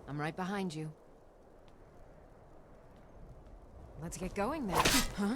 I'm right behind you. Let's get going then. Huh?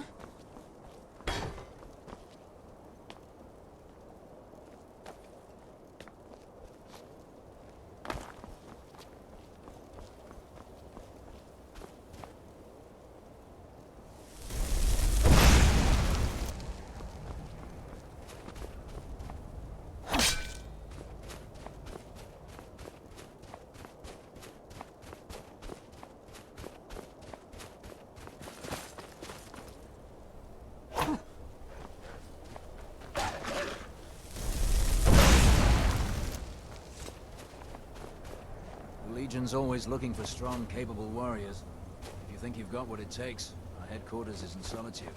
The Legion's always looking for strong, capable warriors. If you think you've got what it takes, our headquarters is in Solitude.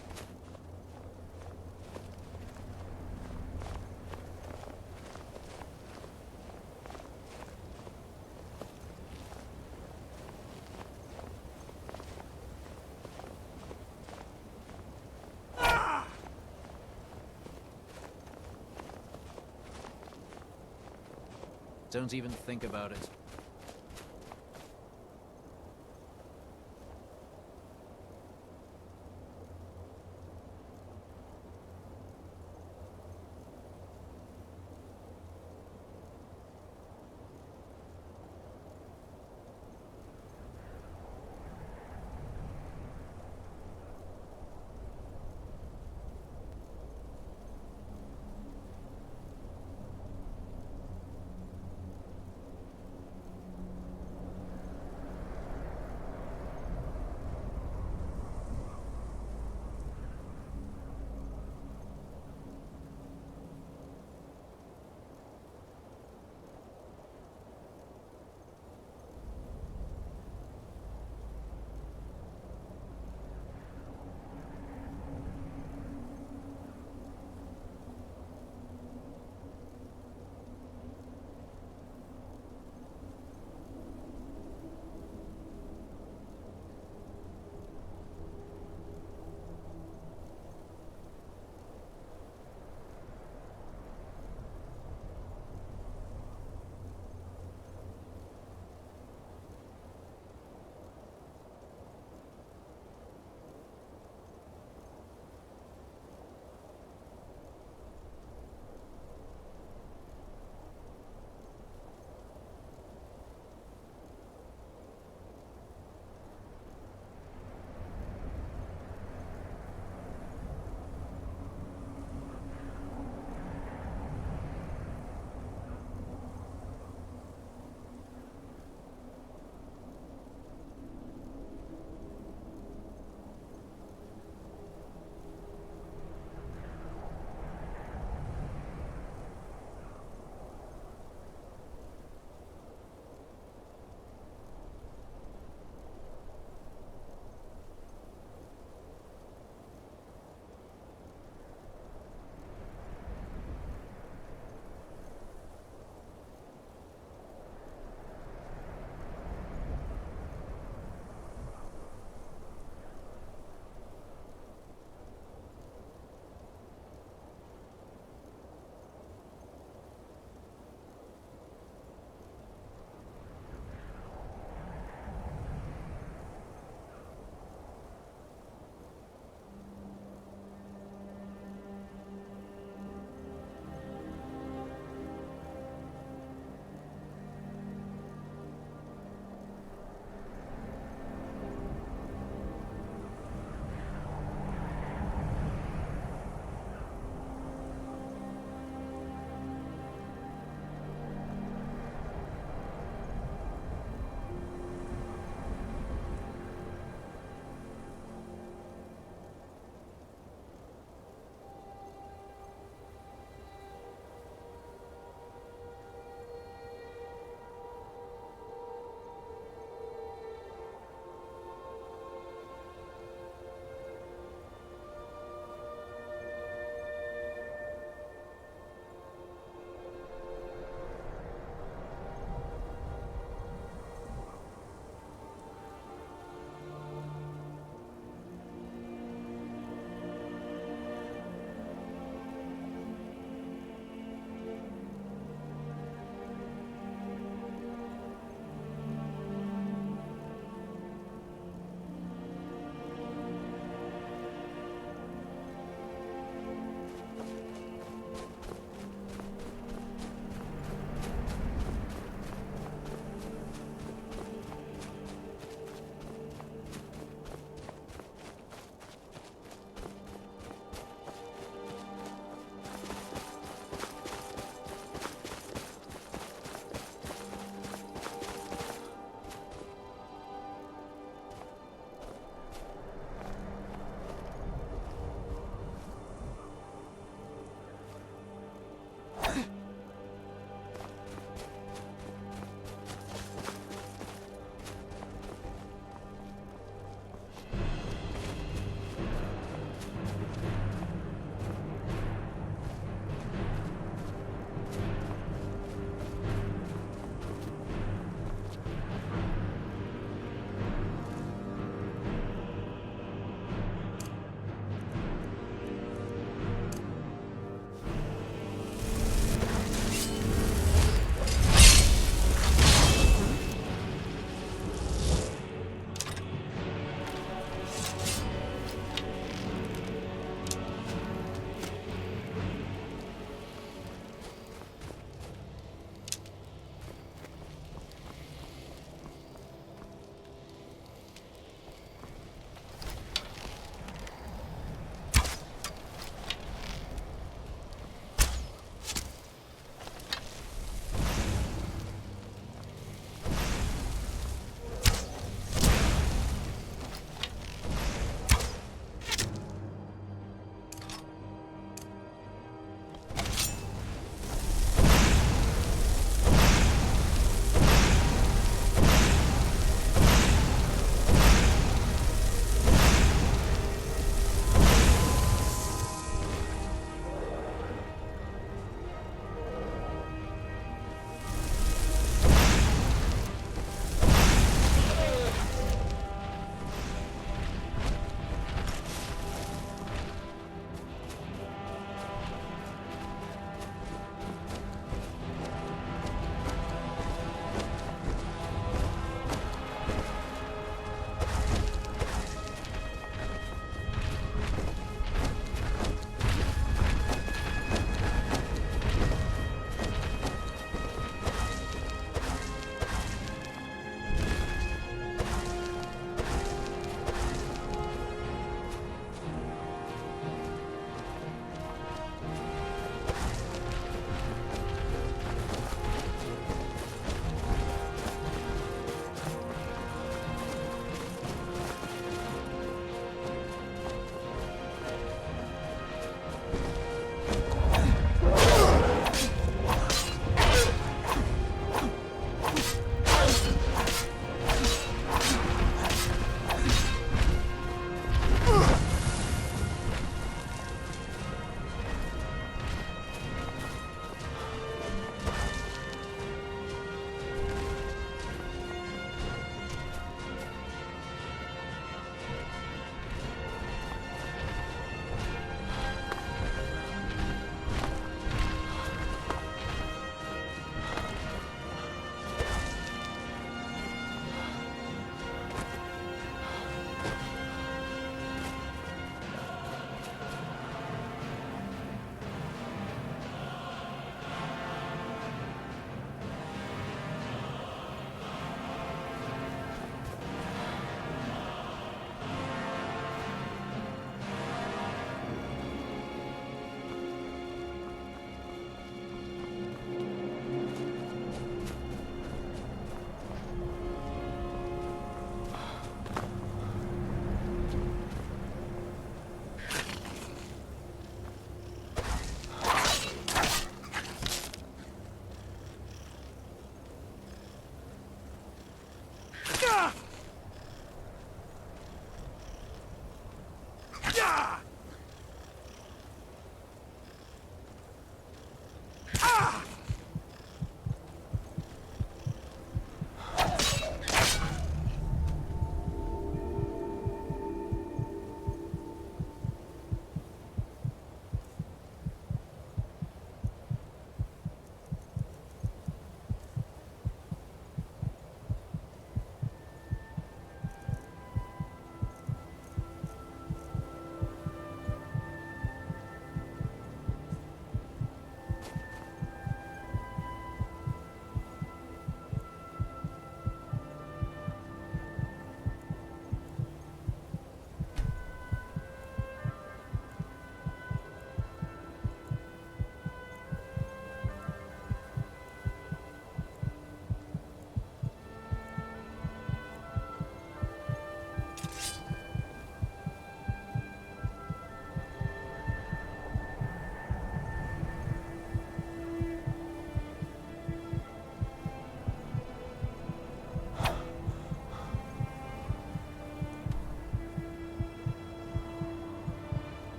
Don't even think about it.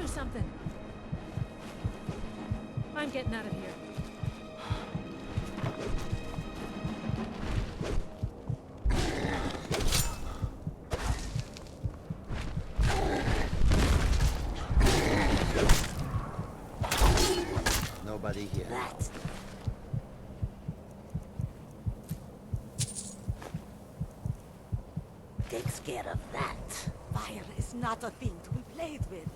do something. I'm getting out of here. Nobody here. That. Takes care of that. Fire is not a thing to be played with.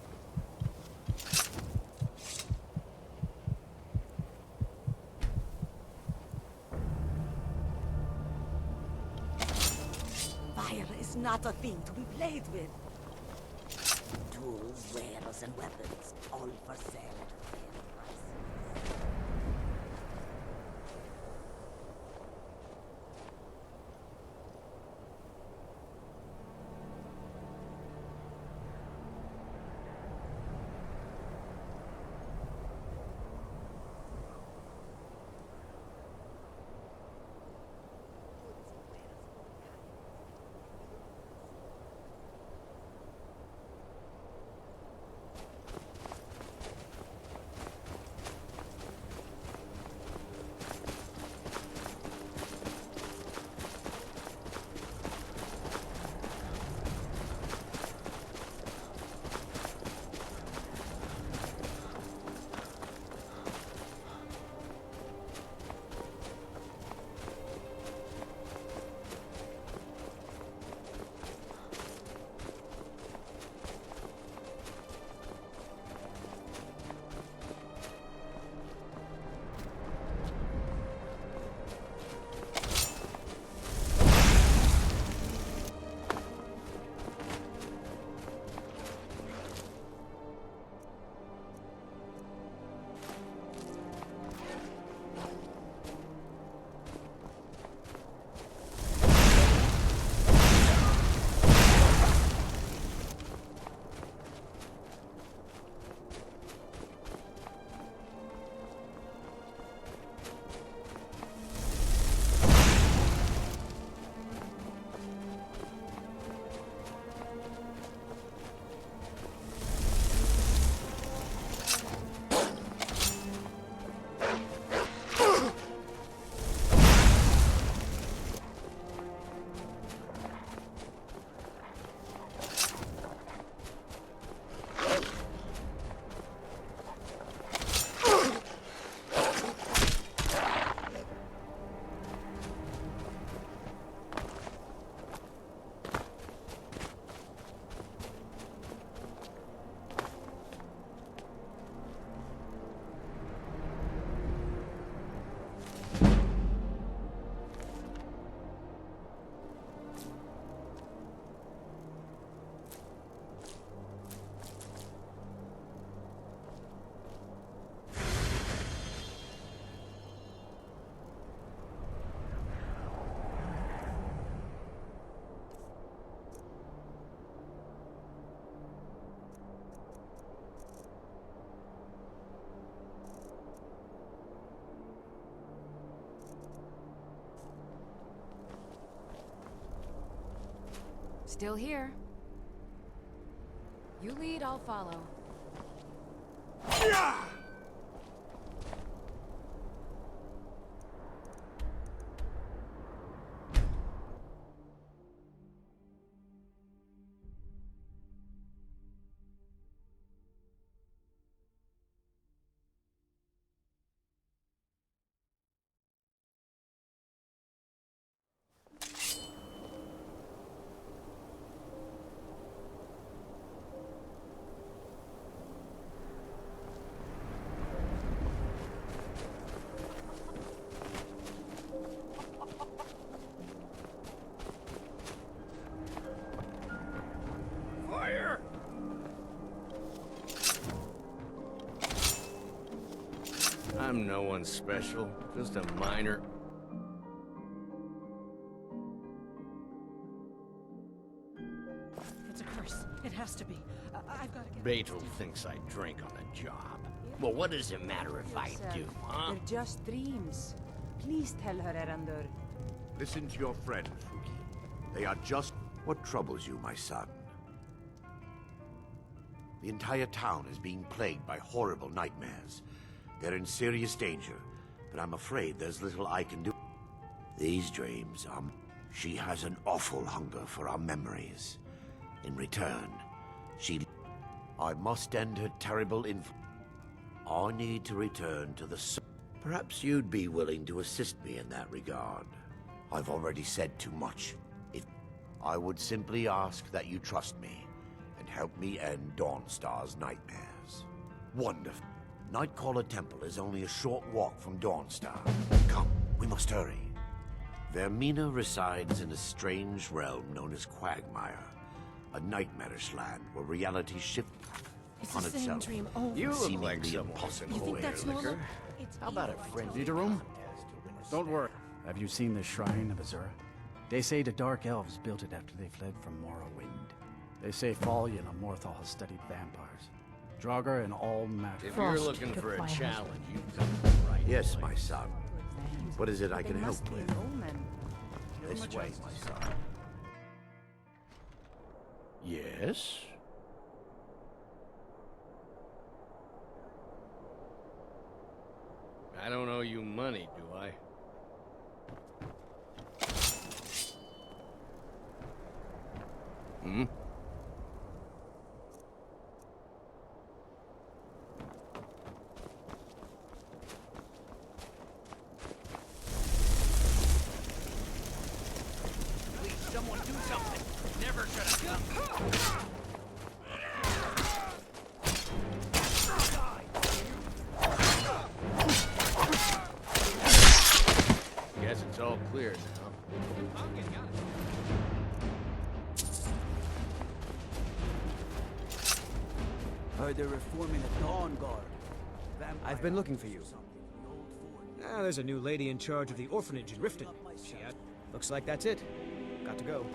Fire is not a thing to be played with. Tools, wares, and weapons, all for sale at fair prices. Still here. You lead, I'll follow. I'm no one special, just a minor. It's a curse. It has to be. I've got to get... Beto thinks I drink on the job. Well, what does it matter if I do, huh? They're just dreams. Please tell her, Erandor. Listen to your friends, Ruki. They are just... What troubles you, my son? The entire town is being plagued by horrible nightmares. They're in serious danger, but I'm afraid there's little I can do. These dreams, she has an awful hunger for our memories. In return, I must end her terrible I need to return to the Perhaps you'd be willing to assist me in that regard. I've already said too much. If I would simply ask that you trust me and help me end Dawnstar's nightmares. Wonderful. Nightcaller Temple is only a short walk from Dawnstar. Come, we must hurry. Vermina resides in a strange realm known as Quagmire, a nightmarish land where reality shifts It's on the same itself. dream over. You look Seemingly like someone impossible. You think that's normal? How about a friend? Need a room? Don't worry. Have you seen the Shrine of Azura? They say the Dark Elves built it after they fled from Morrowind. They say Fallion and Morthal has studied vampires. Draugr and all matter. If Frost you're looking took for a my challenge, you come to the right Yes, place. my son. What is it I They can help must be with? an omen. This way, my son. Yes? I don't owe you money, do I? Hmm? Please, someone do something! Never should have come! Guess it's all clear now. Heard they're reforming the Dawn Guard. I've been looking for you. There's a new lady in charge of the orphanage in Riften. Looks like that's it. Got to go.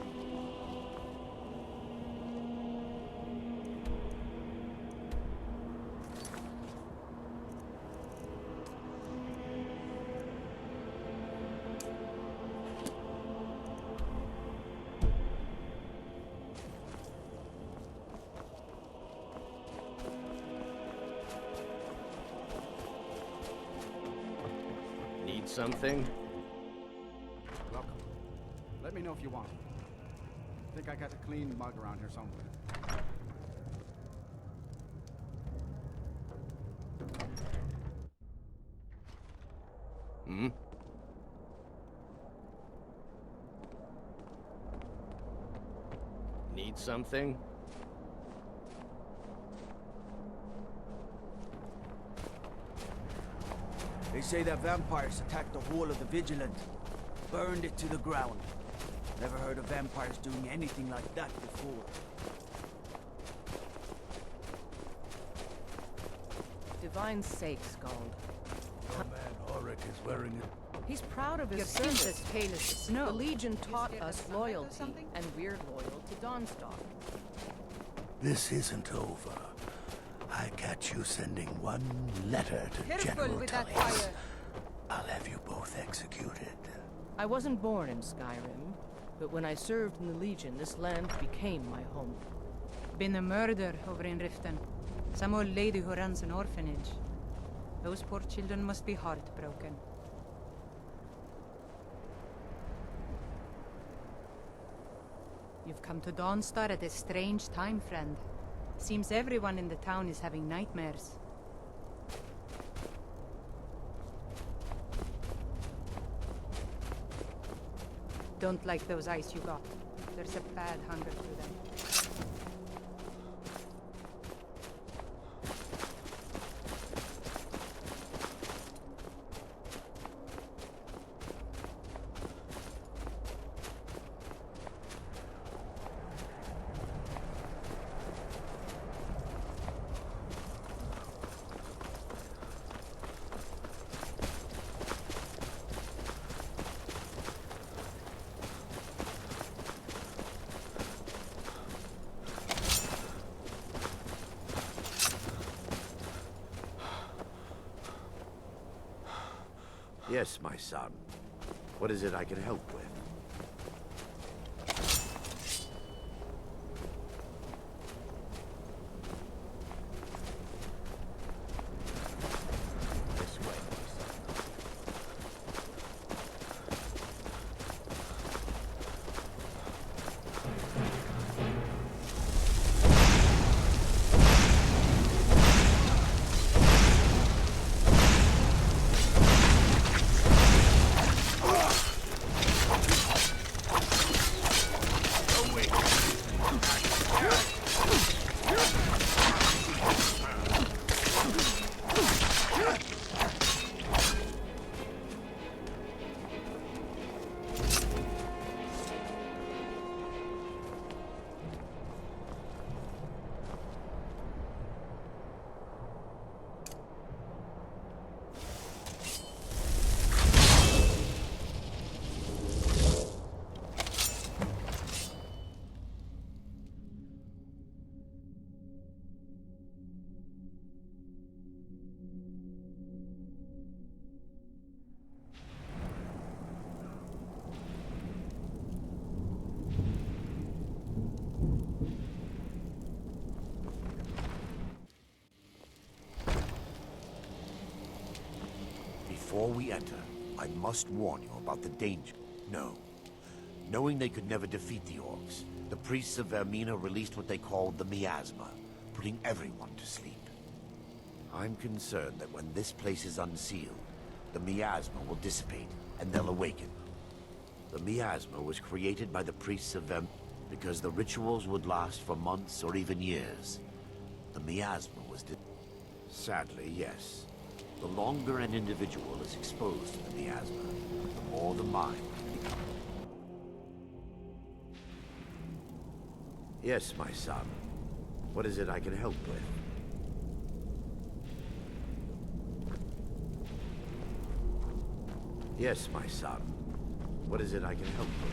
Need something? Welcome. Let me know if you want. Think I got a clean mug around here somewhere. Hmm? Need something? They say that vampires attacked the Hall of the Vigilant. Burned it to the ground. Never heard of vampires doing anything like that before. Divine's sake, Skald. Your man Ulrich is wearing it. He's proud of his Your skin's service. as pale as the snow. The Legion taught scared us of sunlight or loyalty, something? and we're loyal to Dawnstar. This isn't over. I catch you sending one letter to Careful General with that Tullius. fire. I'll have you both executed. I wasn't born in Skyrim, but when I served in the Legion, this land became my home. Been a murder over in Riften. Some old lady who runs an orphanage. Those poor children must be heartbroken. You've come to Dawnstar at a strange time, friend. Seems everyone in the town is having nightmares. Don't like those eyes you got. There's a bad hunger through them. Yes, my son. What is it I can help with? Before we enter, I must warn you about the danger. No. Knowing they could never defeat the orcs, the priests of Vermina released what they called the miasma, putting everyone to sleep. I'm concerned that when this place is unsealed, the miasma will dissipate, and they'll awaken. The miasma was created by the priests of Vermina because the rituals would last for months or even years. The miasma was sadly, yes. The longer an individual is exposed to the miasma, the more the mind becomes. Yes, my son. What is it I can help with? Yes, my son. What is it I can help with?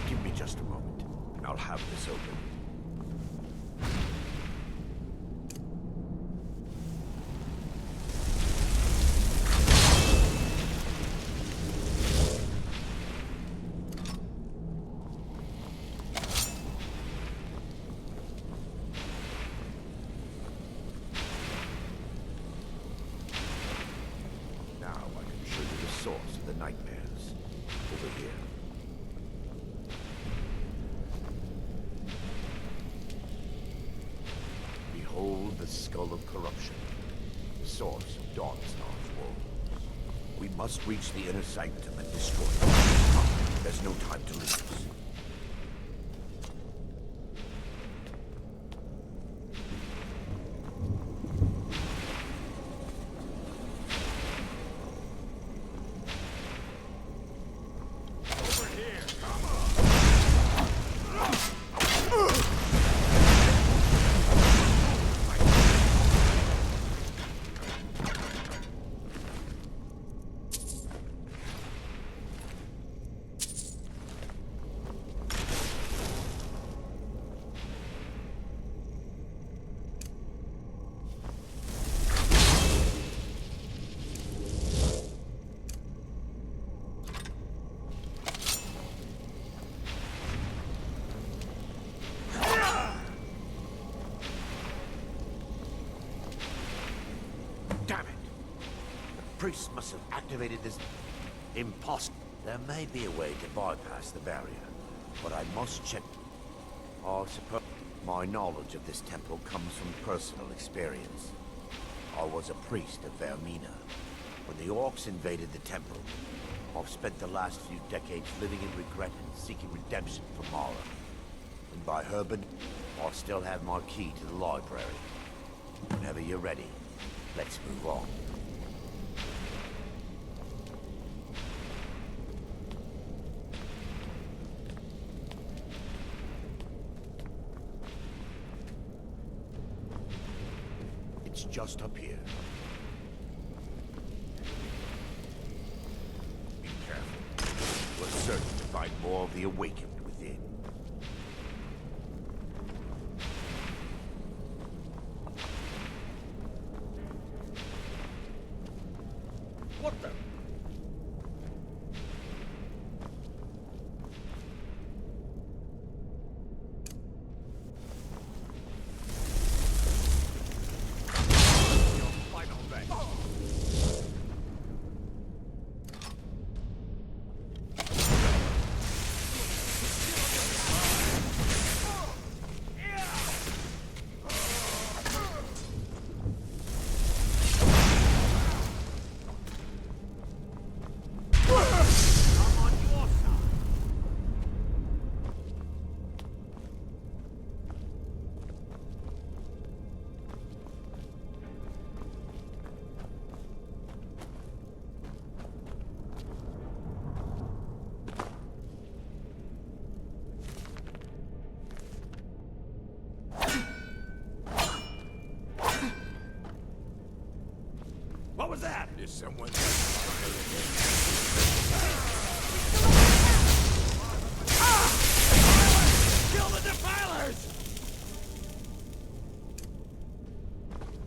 Give me just a moment, and I'll have this open. Now I can show you the source of the nightmares. Over here. Behold the skull of corruption, the source of Dawnstar's woes. We must reach the inner sanctum and destroy it. There's no time to lose. Damn it! The priest must have activated this... Impossible. There may be a way to bypass the barrier, but I must check... I suppose my knowledge of this temple comes from personal experience. I was a priest of Vermina. When the orcs invaded the temple, I've spent the last few decades living in regret and seeking redemption from Mara. And by Herban, I still have my key to the library. Whenever you're ready, let's move on. It's just up here. Be careful. We're certain to find more of the awakened within. What the? What was that? Is someone...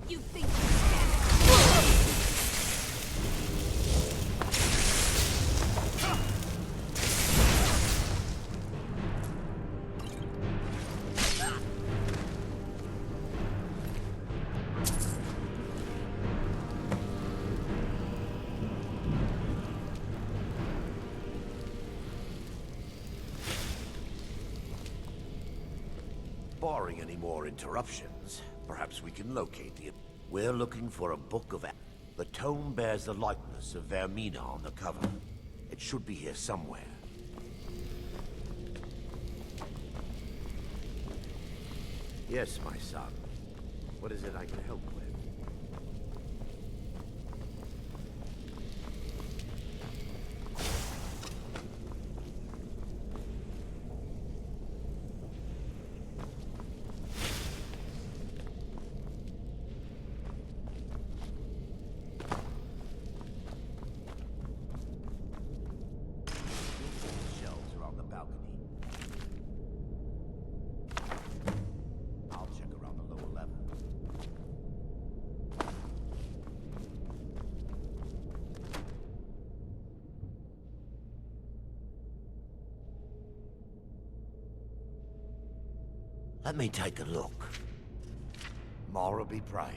You think you stand a Barring any more interruptions, perhaps we can locate the... We're looking for a book of... The tome bears the likeness of Vermina on the cover. It should be here somewhere. Yes, my son. What is it I can help with? Shelves are on the balcony. I'll check around the lower level. Let me take a look. Mara be praised.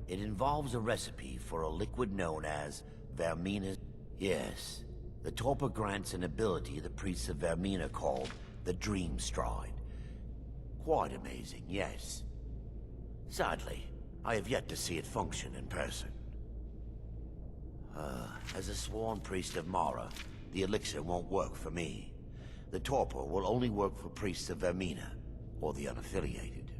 It involves a recipe for a liquid known as Vermina's... Yes, the torpor grants an ability the priests of Vermina called the Dream Stride. Quite amazing, yes. Sadly, I have yet to see it function in person. As a sworn priest of Mara, the elixir won't work for me. The torpor will only work for priests of Vermina, or the unaffiliated.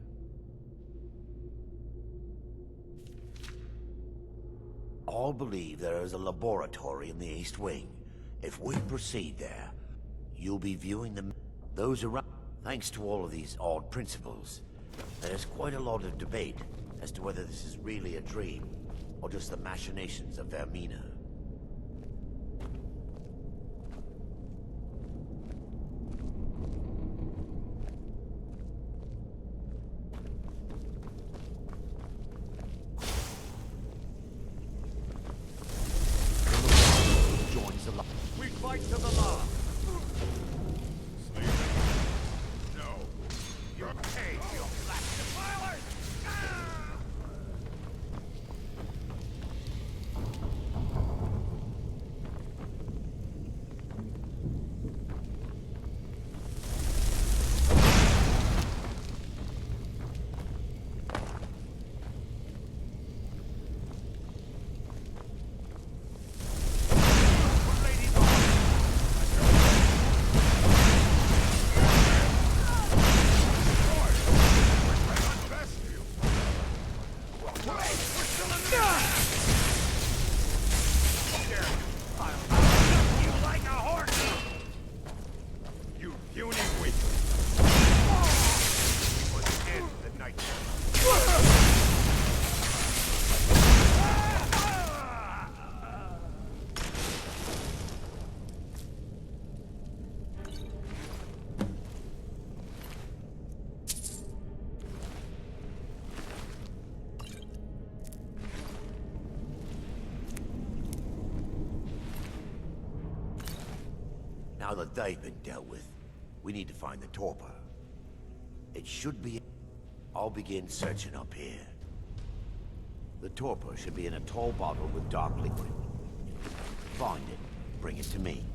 All believe there is a laboratory in the East Wing. If we proceed there, you'll be viewing those around. Thanks to all of these odd principles, there's quite a lot of debate as to whether this is really a dream, or just the machinations of Vermina. Joins the we fight to the law. No. You're paid, you black defilers! Now that they've been dealt with, we need to find the torpor. It should be... I'll begin searching up here. The torpor should be in a tall bottle with dark liquid. Find it, bring it to me.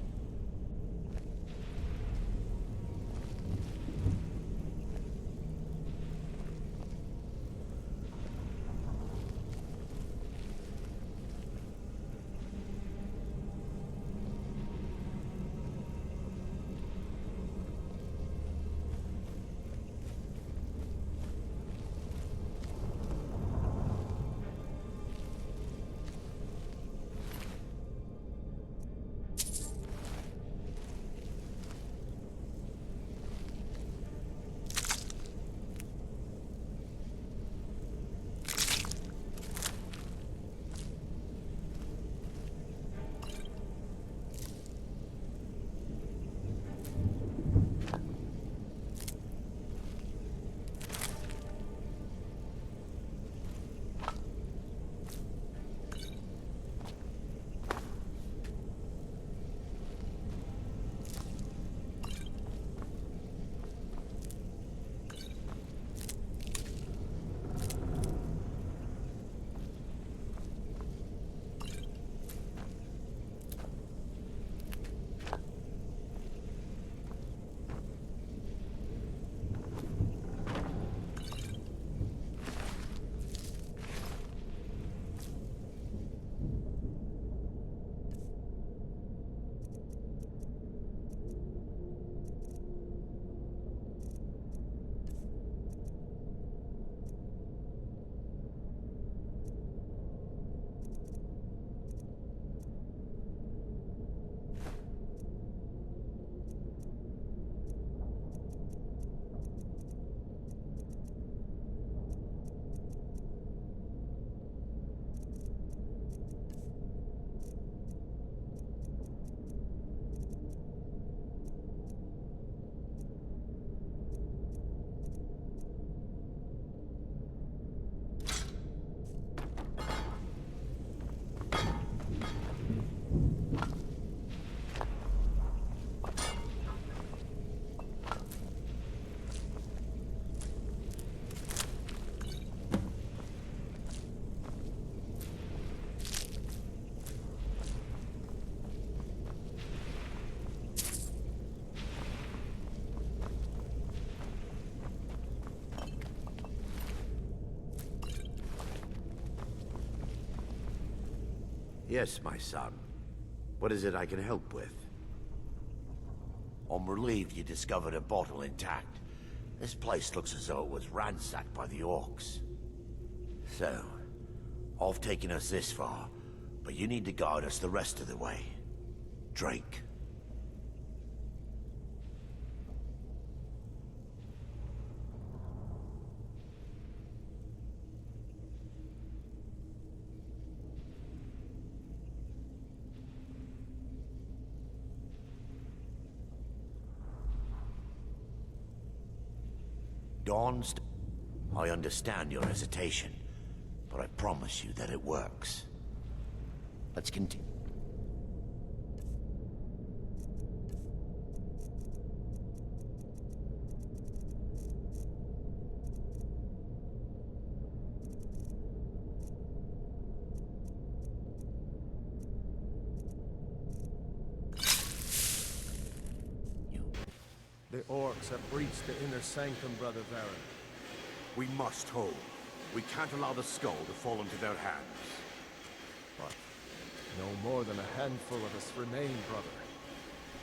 Yes, my son. What is it I can help with? I'm relieved you discovered a bottle intact. This place looks as though it was ransacked by the orcs. So, I've taken us this far, but you need to guide us the rest of the way. Drink. I understand your hesitation, but I promise you that it works. Let's continue. The orcs have breached the inner sanctum, Brother Varyn. We must hold. We can't allow the skull to fall into their hands. But no more than a handful of us remain, brother.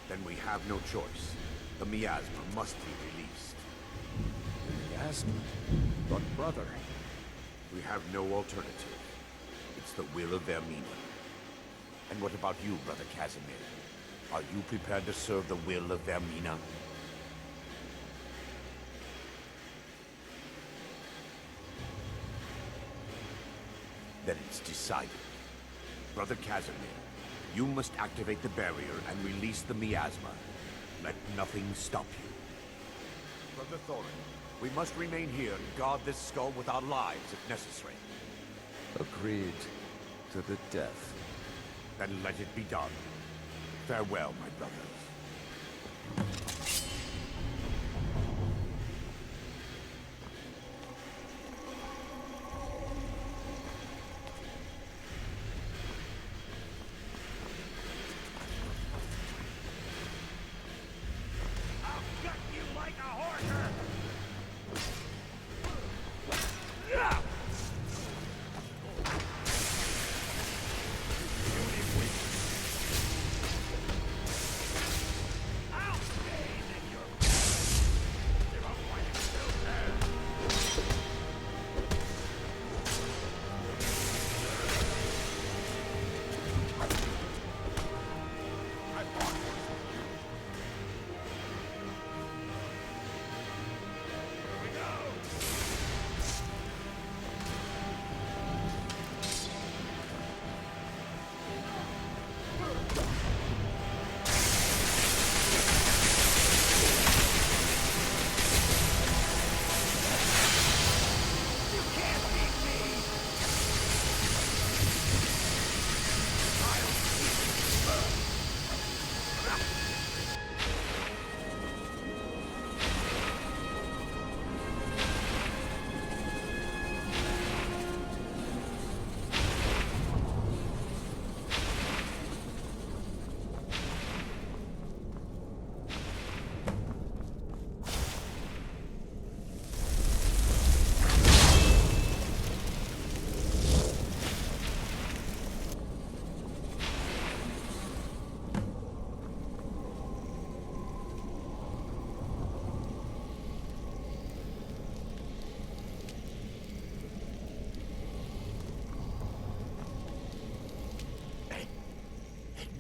Then we have no choice. The miasma must be released. Miasma? But brother... We have no alternative. It's the will of Vermina. And what about you, Brother Casimir? Are you prepared to serve the will of Vermina? Then it's decided. Brother Casimir, you must activate the barrier and release the miasma. Let nothing stop you. Brother Thorin, we must remain here and guard this skull with our lives if necessary. Agreed to the death. Then let it be done. Farewell, my brothers.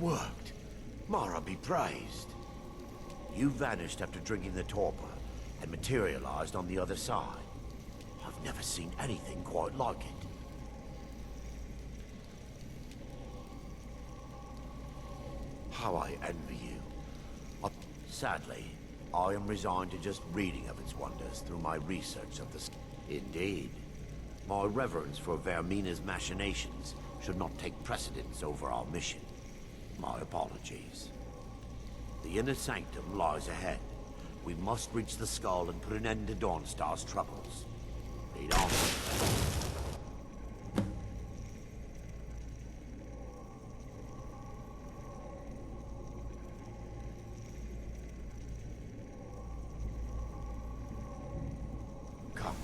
Worked. Mara be praised. You vanished after drinking the torpor and materialized on the other side. I've never seen anything quite like it. How I envy you. Sadly, I am resigned to just reading of its wonders through my research of the... Indeed. My reverence for Vermina's machinations should not take precedence over our mission. My apologies. The inner sanctum lies ahead. We must reach the skull and put an end to Dawnstar's troubles. Lead on. Come.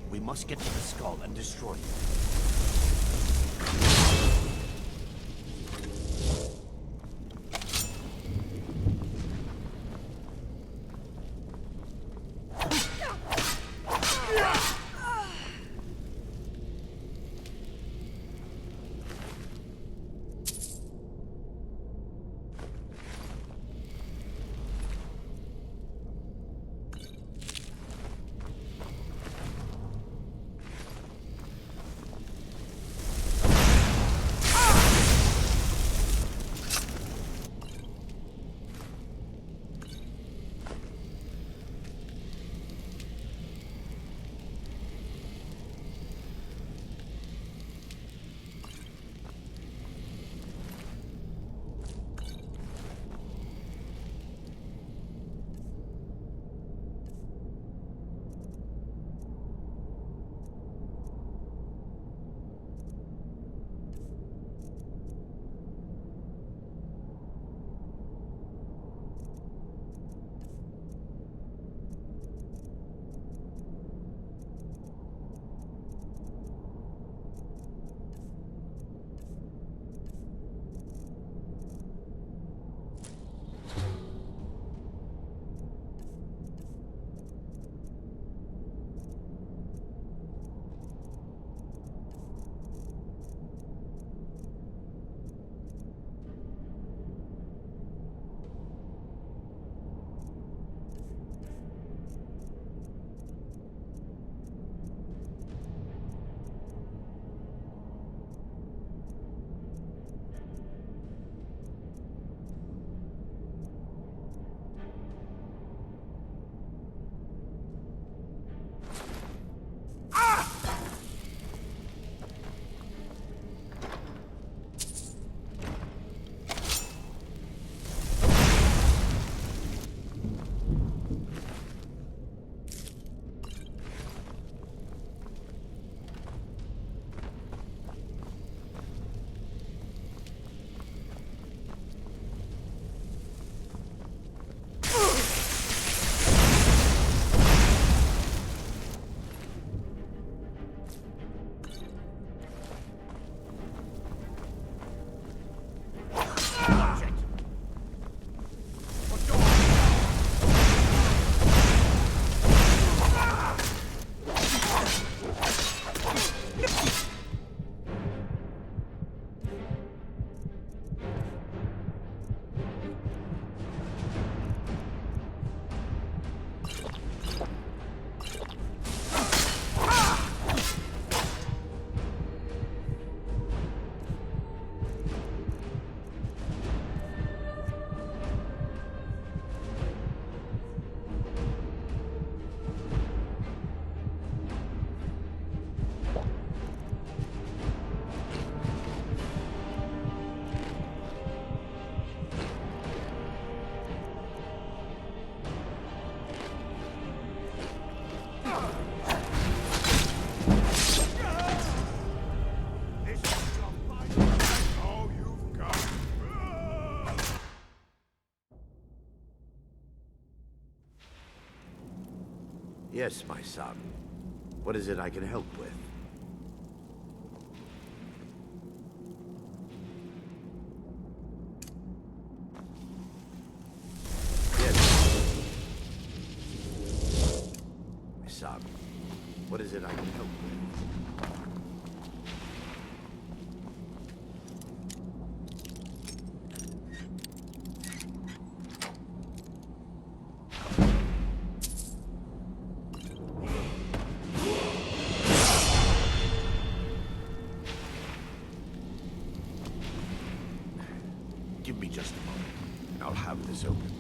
We must get to the skull and destroy it. Yes, my son. What is it I can help with? Yes. My son. What is it I can help with? Give me just a moment, and I'll have this open.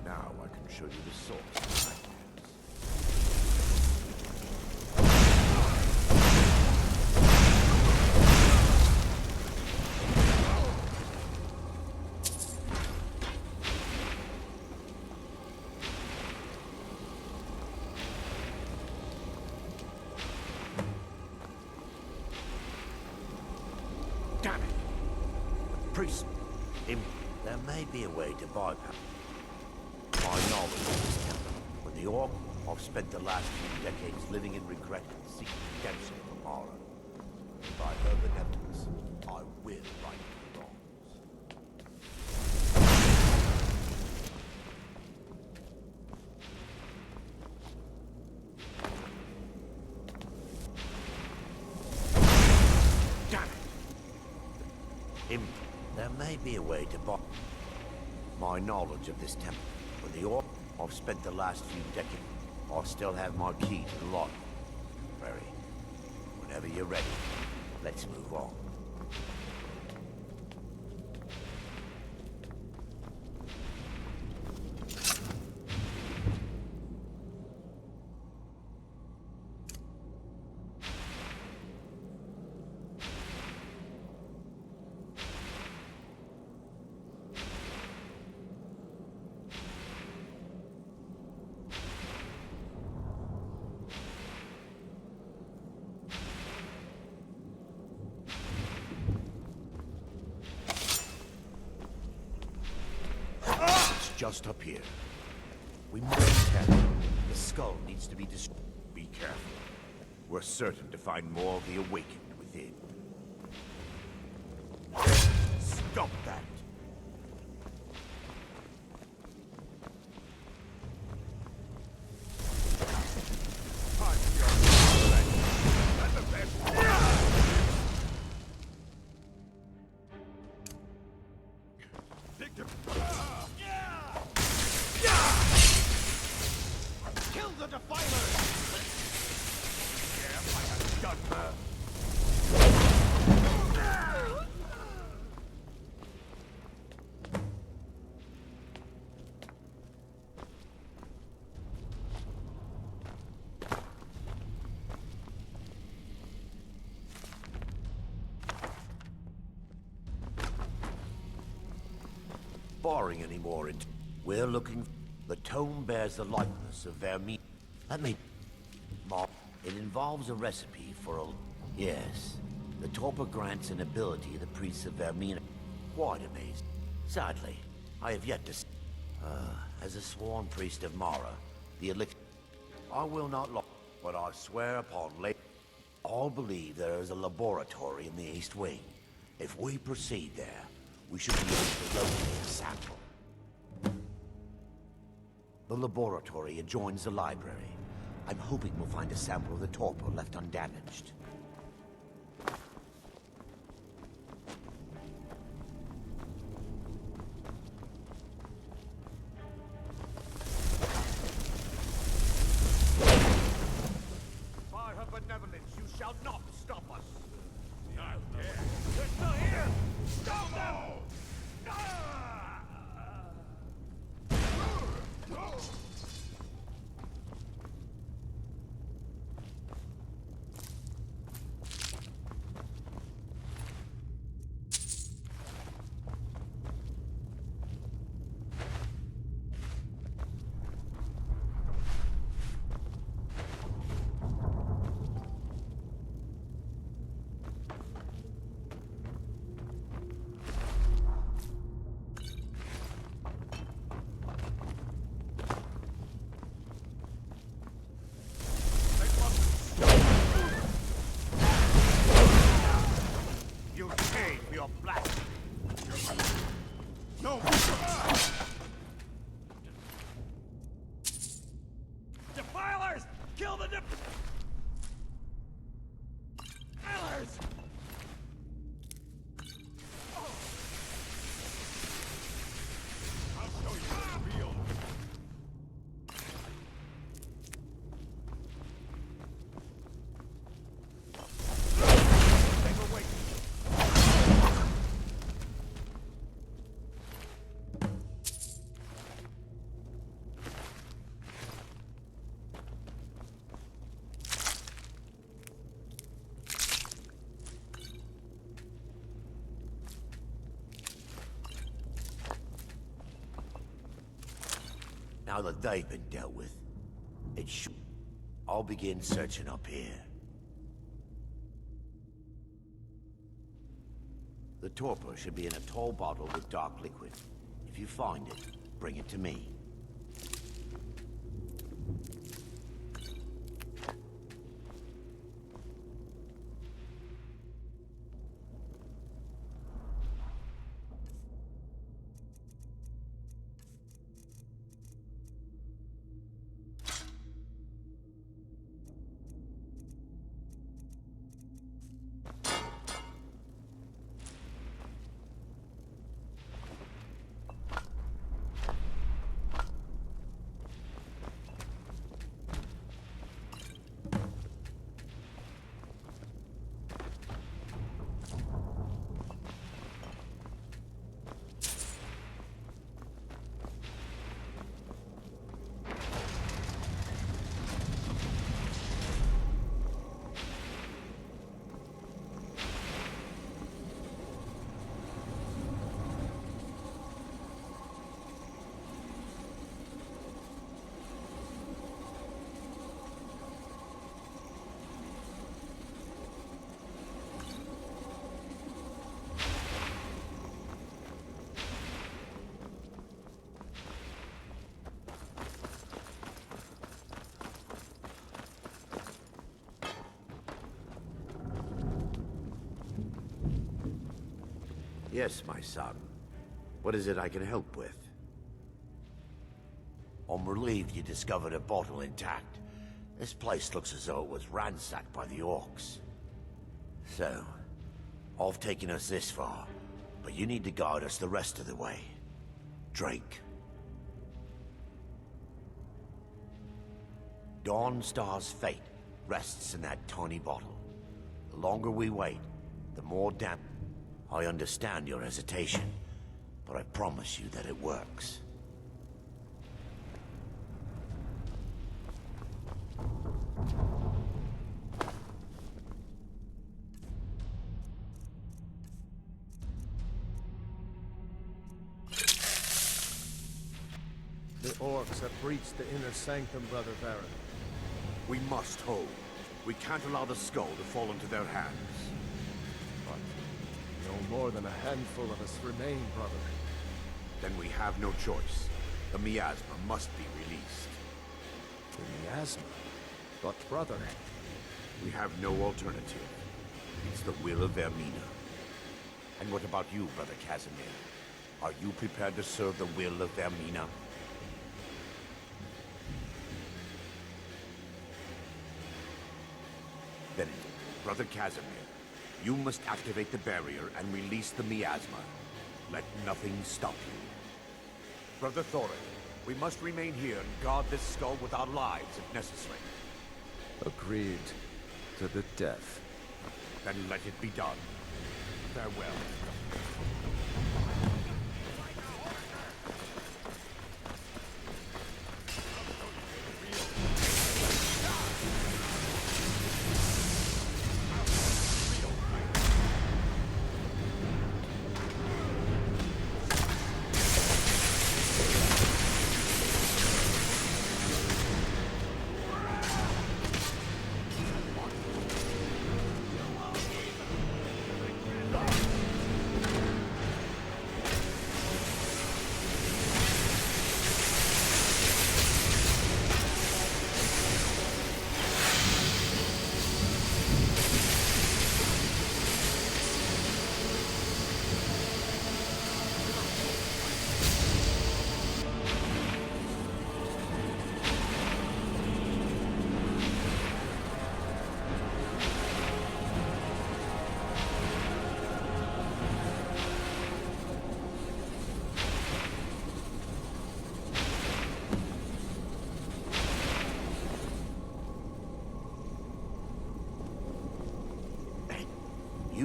Now I can show you the source of the nightmares. Damn it! Priest, there may be a way to bypass my knowledge of this temple. When the orc, I've spent the last few decades living in regret and seeking redemption from Mara. By her benevolence, I will right the wrongs. Damn it! There may be a way to buy my knowledge of this temple. When the orc, I've spent the last few decades, I still have my key to the lock. Barry, whenever you're ready, let's move on. Just up here. We must have it. The skull needs to be destroyed. Be careful. We're certain to find more of the awakened within. Stop that! Victor! Kill the defilers! Yeah, I have done her. Barring any more we're looking. The tome bears the likeness of Vermine. Let me mark. It involves a recipe for a... Yes. The torpor grants an ability the priests of Vermine. Quite amazing. Sadly, I have yet to... as a sworn priest of Mara, the elixir... I will not lie, but I swear upon all believe there is a laboratory in the East Wing. If we proceed there, we should be able to locate a sample. The laboratory adjoins the library. I'm hoping we'll find a sample of the torpor left undamaged. By her benevolence, you shall not stop us. Not yet. They're still here! Stop them! pay for your blasphemy. No! Defilers! Kill the defilers! I'll show you what's real. They were waiting. Now that they've been dealt with, it should... I'll begin searching up here. The torpor should be in a tall bottle with dark liquid. If you find it, bring it to me. Yes, my son. What is it I can help with? I'm relieved you discovered a bottle intact. This place looks as though it was ransacked by the orcs. So, I've taken us this far, but you need to guide us the rest of the way. Drink. Dawnstar's fate rests in that tiny bottle. The longer we wait, the more damp... I understand your hesitation, but I promise you that it works. The orcs have breached the inner sanctum, Brother Baron. We must hold. We can't allow the skull to fall into their hands. But no more than a handful of us remain, brother. Then we have no choice. The miasma must be released. The miasma? But brother... We have no alternative. It's the will of Vermina. And what about you, Brother Casimir? Are you prepared to serve the will of Vermina? Then, Brother Casimir, you must activate the barrier and release the miasma. Let nothing stop you. Brother Thorin, we must remain here and guard this skull with our lives if necessary. Agreed. To the death. Then let it be done. Farewell.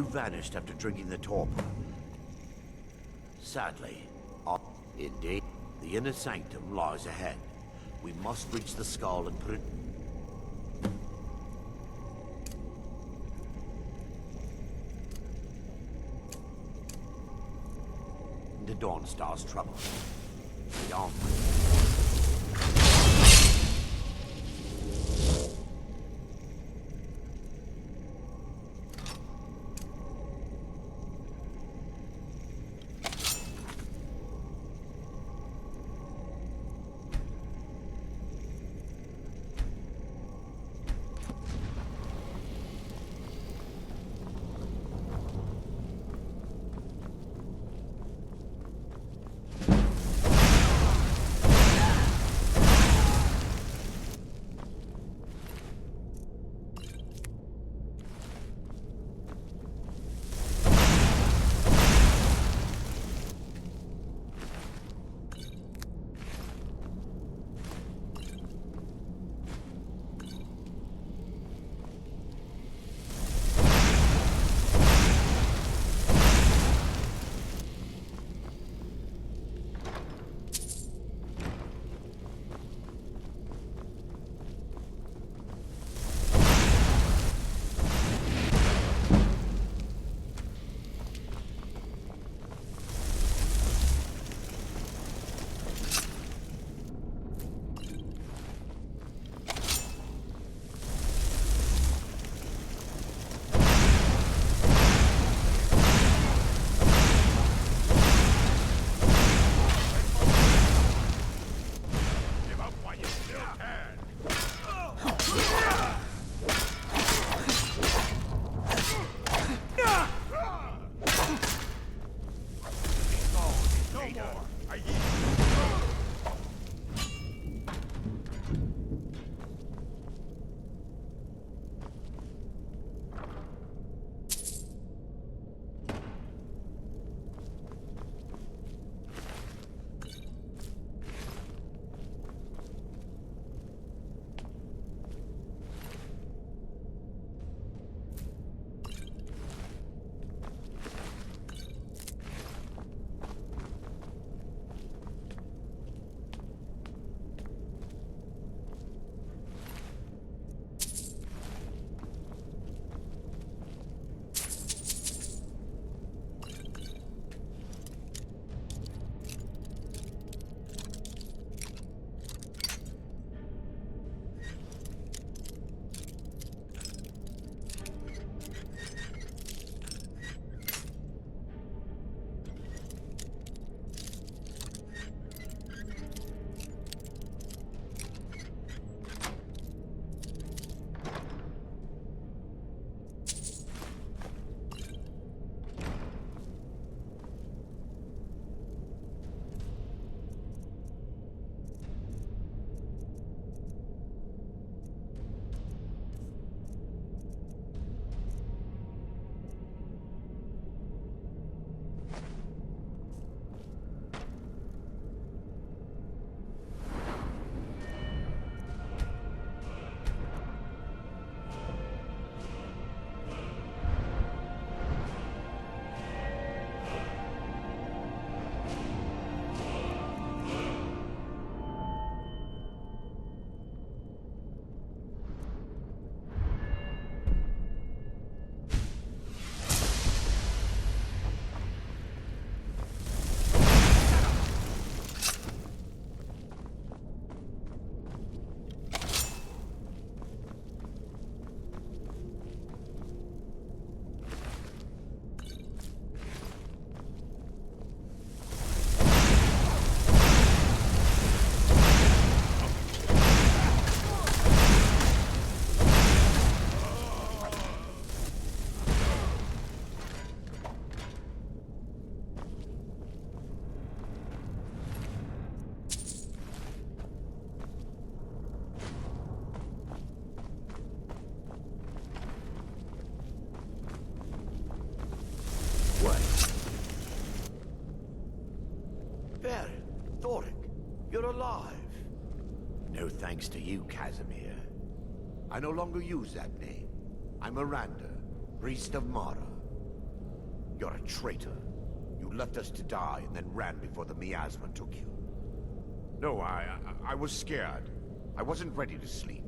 vanished after drinking the torpor. Sadly, indeed, the inner sanctum lies ahead. We must reach the skull and put it... into Dawnstar's trouble. Beyond. You're alive. No thanks to you, Casimir. I no longer use that name. I'm Miranda, priest of Mara. You're a traitor. You left us to die and then ran before the miasma took you. No, I was scared. I wasn't ready to sleep.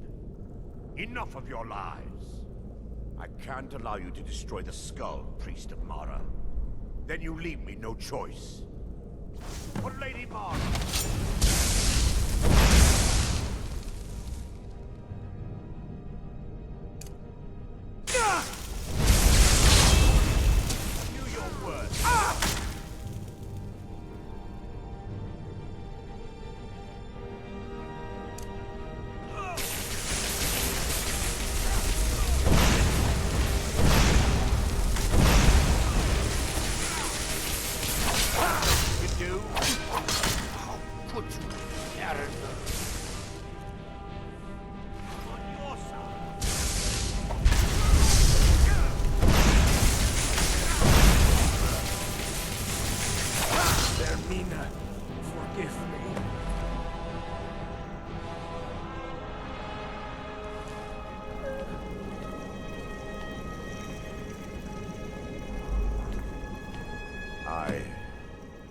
Enough of your lies. I can't allow you to destroy the skull, Priest of Mara. Then you leave me no choice. For Lady Mara! Knew your word.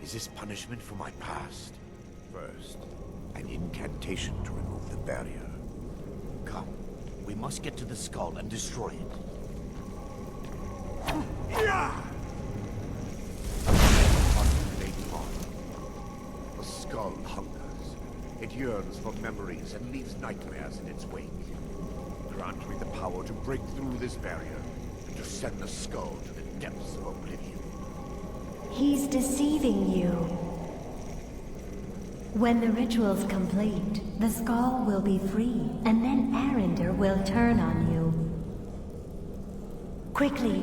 Is this punishment for my past? First, an incantation to remove the barrier. Come, we must get to the skull and destroy it. Lady Mara. The skull hungers. It yearns for memories and leaves nightmares in its wake. Grant me the power to break through this barrier and to send the skull to the depths of oblivion. He's deceiving you. When the ritual's complete, the skull will be free, and then Arender will turn on you. Quickly,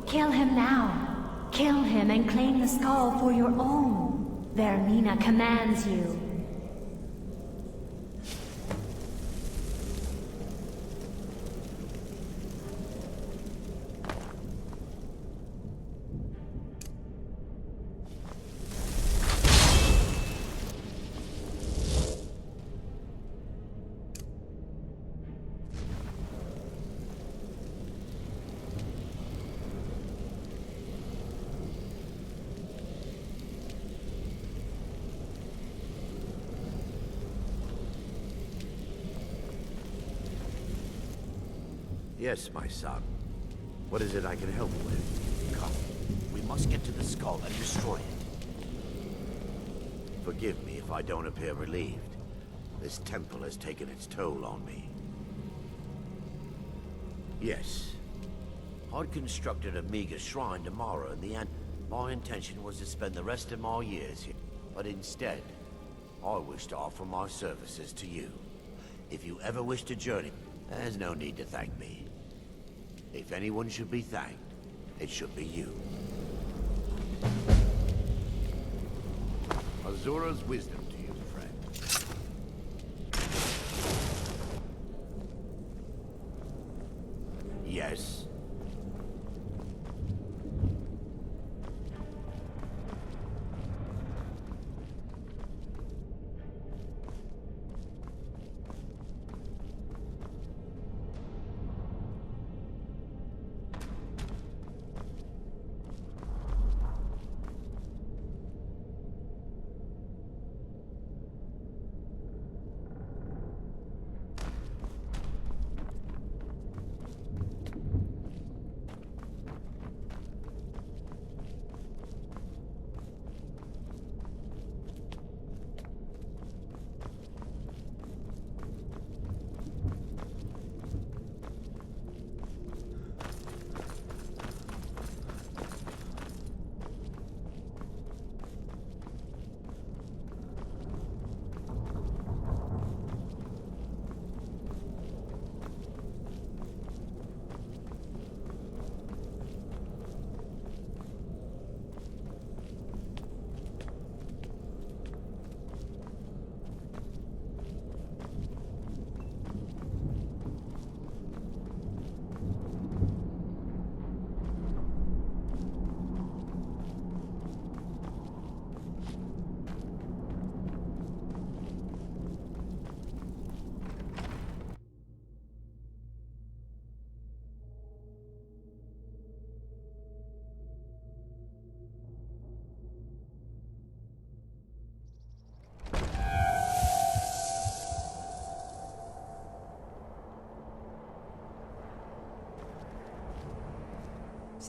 kill him now. Kill him and claim the skull for your own. Vermina commands you. Yes, my son. What is it I can help you with? Come, we must get to the skull and destroy it. Forgive me if I don't appear relieved. This temple has taken its toll on me. Yes. I'd constructed a meager shrine to Mara in the end. My intention was to spend the rest of my years here. But instead, I wish to offer my services to you. If you ever wish to journey, there's no need to thank me. If anyone should be thanked, it should be you. Azura's wisdom to you, friend. Yes?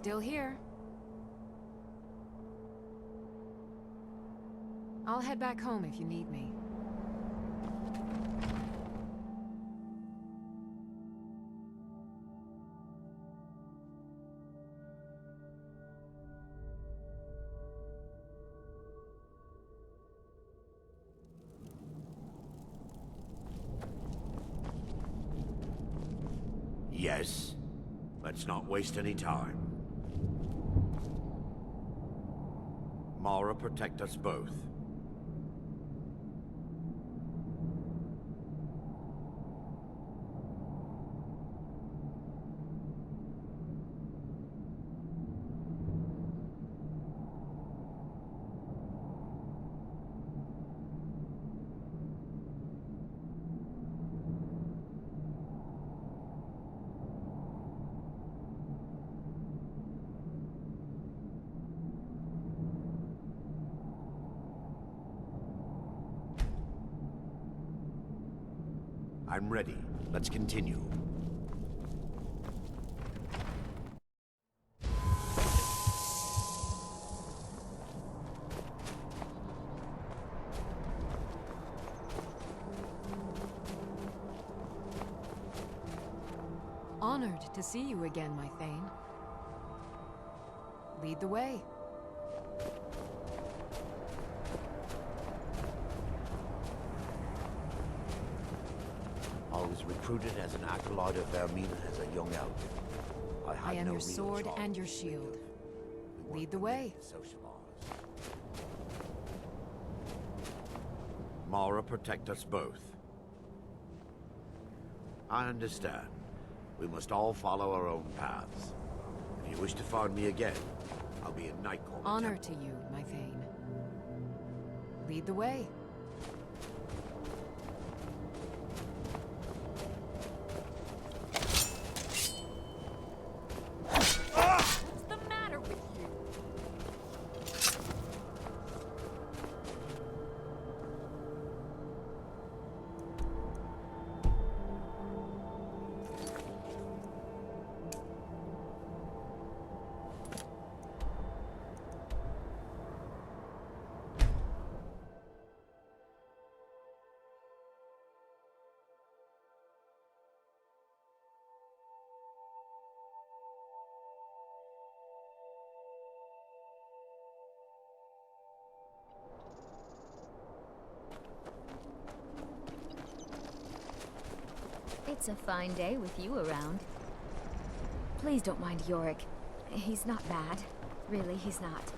Still here. I'll head back home if you need me. Yes. Let's not waste any time. Mara, protect us both. I'm ready. Let's continue. Honored to see you again, my Thane. Lead the way. I was recruited as an acolyte of Vermina as a young elf. I am no your real sword charm and your to shield. wield. We Lead weren't the way. permitted to socialize. Mara, protect us both. I understand. We must all follow our own paths. If you wish to find me again, I'll be at Nightcall. Honor to you, my Thane. Lead the way. What's the matter with you? It's a fine day with you around. Please don't mind Yorick. He's not bad. Really, he's not.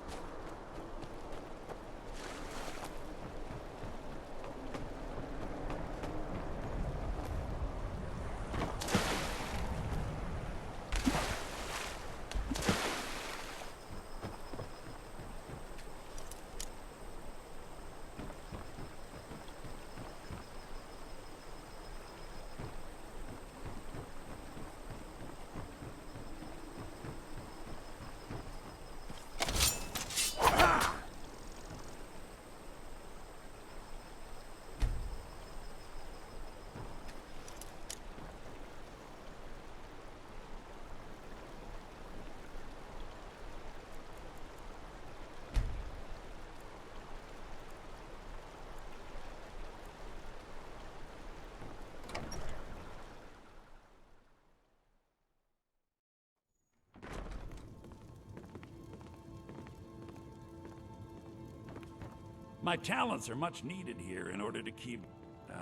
My talents are much needed here in order to keep...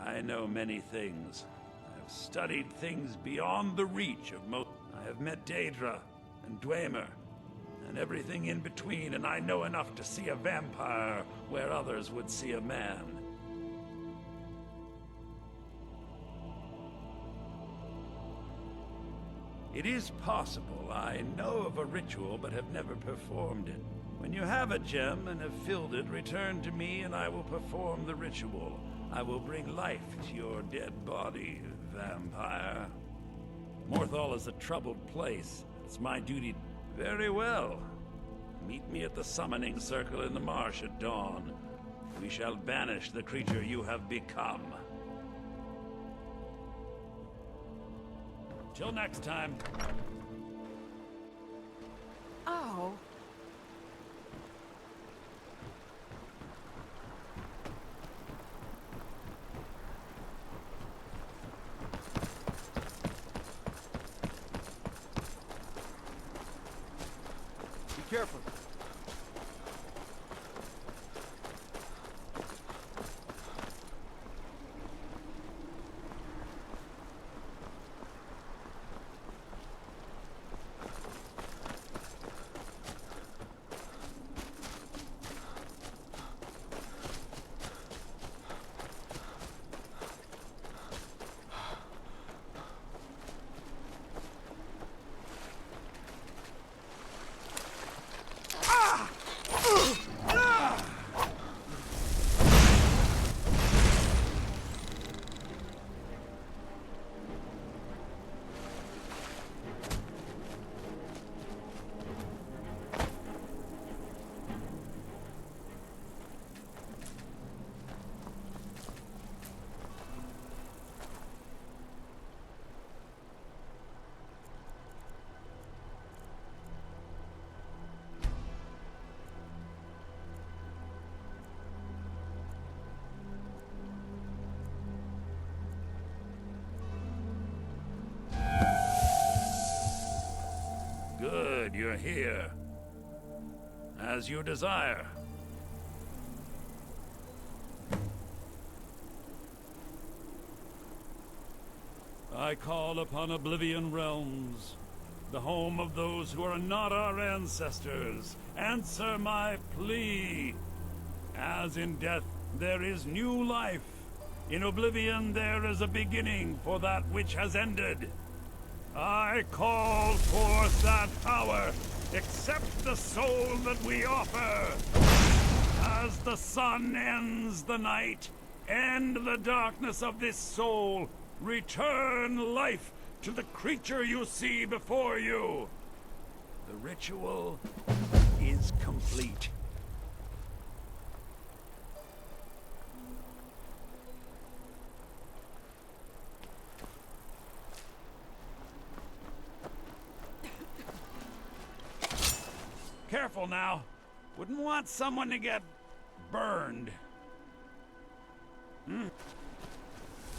I know many things. I have studied things beyond the reach of most... I have met Daedra and Dwemer, and everything in between, and I know enough to see a vampire where others would see a man. It is possible. I know of a ritual, but have never performed it. When you have a gem and have filled it, return to me and I will perform the ritual. I will bring life to your dead body, vampire. Morthal is a troubled place. It's my duty. Very well. Meet me at the summoning circle in the marsh at dawn. We shall banish the creature you have become. Till next time. Oh. Be careful. Good, you're here. As you desire. I call upon Oblivion Realms, the home of those who are not our ancestors. Answer my plea. As in death there is new life, in Oblivion there is a beginning for that which has ended. I call forth that power. Accept the soul that we offer. As the sun ends the night, end the darkness of this soul. Return life to the creature you see before you. The ritual is complete. Careful now. Wouldn't want someone to get burned.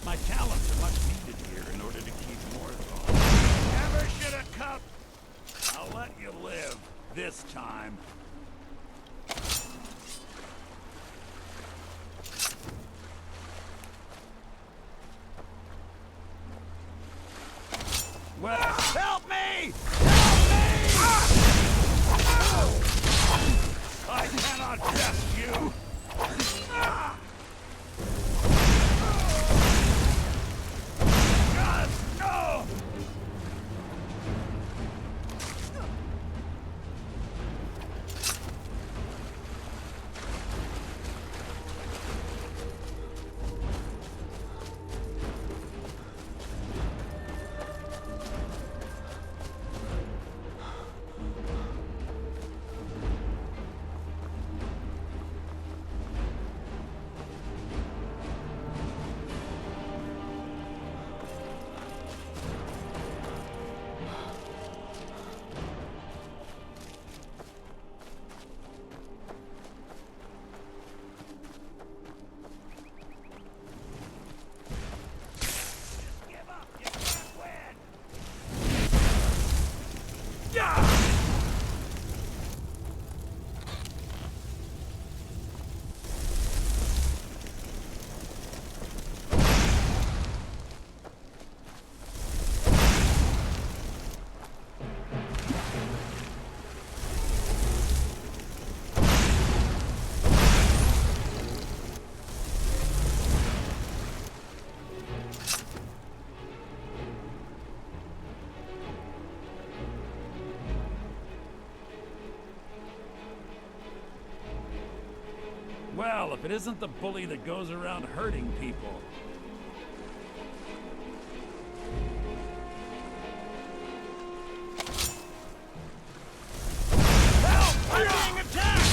My talents are much needed here in order to keep Morthal. Never should have cut. I'll let you live this time. Well, help me! Help me! I cannot test you! God, no! Well, if it isn't the bully that goes around hurting people. Help! I'm being attacked!